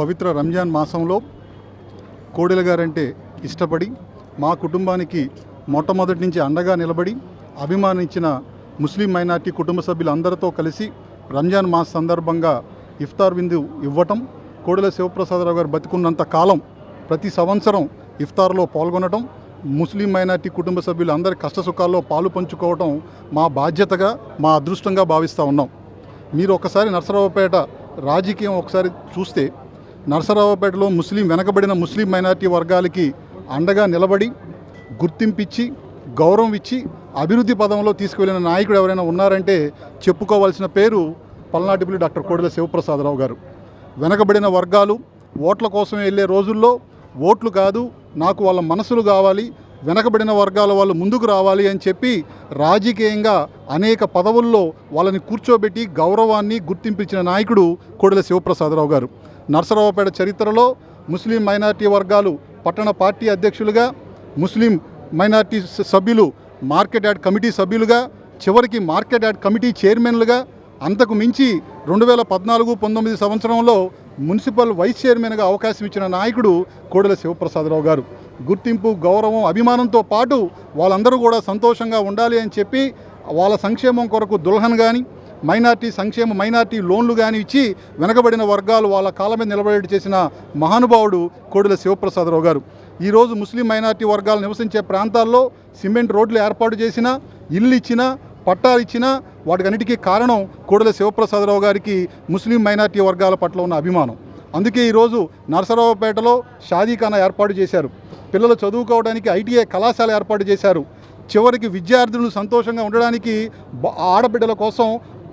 పవిత్ర రంజాన్ మాసంలో కోడెల గారంటే ఇష్టపడి మా కుటుంబానికి మొట్టమొదటి నుంచి అండగా నిలబడి అభిమానించిన ముస్లిం మైనార్టీ కుటుంబ సభ్యులందరితో కలిసి రంజాన్ మాస్ సందర్భంగా ఇఫ్తార్ విందు ఇవ్వటం, కోడెల శివప్రసాదరావు గారు బతికున్నంత కాలం ప్రతి సంవత్సరం ఇఫ్తార్లో పాల్గొనడం, ముస్లిం మైనార్టీ కుటుంబ సభ్యులందరి కష్టసుఖాల్లో పాలు పంచుకోవటం మా బాధ్యతగా, మా అదృష్టంగా భావిస్తూ ఉన్నాం. మీరు ఒకసారి నరసరావుపేట రాజకీయం ఒకసారి చూస్తే, నరసరావుపేటలో వెనకబడిన ముస్లిం మైనార్టీ వర్గాలకి అండగా నిలబడి గుర్తింపిచ్చి గౌరవం ఇచ్చి అభివృద్ధి పదంలో తీసుకువెళ్ళిన నాయకుడు ఎవరైనా ఉన్నారంటే చెప్పుకోవాల్సిన పేరు పల్నాటిపల్లి డాక్టర్ కోడెల శివప్రసాదరావు గారు. వెనకబడిన వర్గాలు ఓట్ల కోసం వెళ్ళే రోజుల్లో ఓట్లు కాదు, నాకు వాళ్ళ మనసులు కావాలి, వెనకబడిన వర్గాల వాళ్ళు ముందుకు రావాలి అని చెప్పి రాజకీయంగా అనేక పదవుల్లో వాళ్ళని కూర్చోబెట్టి గౌరవాన్ని గుర్తింపించిన నాయకుడు కోడెల శివప్రసాదరావు గారు. నరసరావుపేట చరిత్రలో ముస్లిం మైనార్టీ వర్గాలు పట్టణ పార్టీ అధ్యక్షులుగా, ముస్లిం మైనార్టీ సభ్యులు మార్కెట్ యార్డ్ కమిటీ సభ్యులుగా, చివరికి మార్కెట్ యార్డ్ కమిటీ చైర్మన్లుగా, అంతకు మించి 2014-19 సంవత్సరంలో మున్సిపల్ వైస్ చైర్మన్గా అవకాశం ఇచ్చిన నాయకుడు కోడెల శివప్రసాదరావు గారు. గుర్తింపు, గౌరవం, అభిమానంతో పాటు వాళ్ళందరూ కూడా సంతోషంగా ఉండాలి అని చెప్పి వాళ్ళ సంక్షేమం కొరకు దుల్హన్ కానీ, మైనార్టీ సంక్షేమ మైనార్టీ లోన్లు కానీ ఇచ్చి వెనకబడిన వర్గాలు వాళ్ళ కాళ్ళ మీద నిలబడేట్టు చేసిన మహానుభావుడు కోడెల శివప్రసాదరావు గారు. ఈరోజు ముస్లిం మైనార్టీ వర్గాలు నివసించే ప్రాంతాల్లో సిమెంట్ రోడ్లు ఏర్పాటు చేసినా, ఇల్లు ఇచ్చినా, పట్టాలు ఇచ్చినా వాటికన్నిటికీ కారణం కోడెల శివప్రసాదరావు గారికి ముస్లిం మైనార్టీ వర్గాల పట్ల ఉన్న అభిమానం. అందుకే ఈరోజు నరసరావుపేటలో షాదీఖానా ఏర్పాటు చేశారు, పిల్లలు చదువుకోవడానికి ఐటీఐ కళాశాల ఏర్పాటు చేశారు, చివరికి విద్యార్థులు సంతోషంగా ఉండడానికి ఆడబిడ్డల కోసం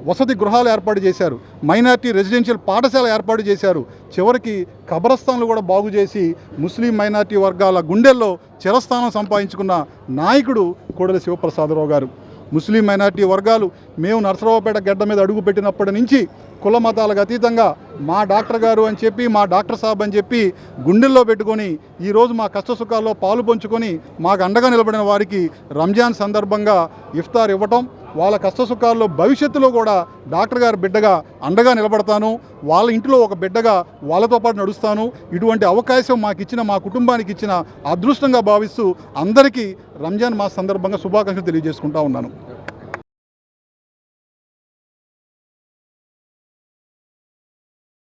వసతి గృహాలు ఏర్పాటు చేశారు, మైనార్టీ రెసిడెన్షియల్ పాఠశాల ఏర్పాటు చేశారు, చివరికి కబరస్థాన్లు కూడా బాగు చేసి ముస్లిం మైనార్టీ వర్గాల గుండెల్లో చిరస్థానం సంపాదించుకున్న నాయకుడు కోడెల శివప్రసాదరావు గారు. ముస్లిం మైనార్టీ వర్గాలు మేము నరసరావుపేట గడ్డ మీద అడుగు పెట్టినప్పటి నుంచి కుల మతాలకు అతీతంగా మా డాక్టర్ గారు అని చెప్పి, మా డాక్టర్ సాబ్ అని చెప్పి గుండెల్లో పెట్టుకొని ఈరోజు మా కష్టసుఖాల్లో పాలు పంచుకొని మాకు అండగా నిలబడిన వారికి రంజాన్ సందర్భంగా ఇఫ్తార్ ఇవ్వటం, వాళ్ళ కష్టసుఖాల్లో భవిష్యత్తులో కూడా డాక్టర్ గారి బిడ్డగా అండగా నిలబడతాను, వాళ్ళ ఇంట్లో ఒక బిడ్డగా వాళ్ళతో పాటు నడుస్తాను, ఇటువంటి అవకాశం మాకు ఇచ్చిన, మా కుటుంబానికి ఇచ్చిన అదృష్టంగా భావిస్తూ అందరికీ రంజాన్ మాస్ సందర్భంగా శుభాకాంక్షలు తెలియజేసుకుంటా ఉన్నాను.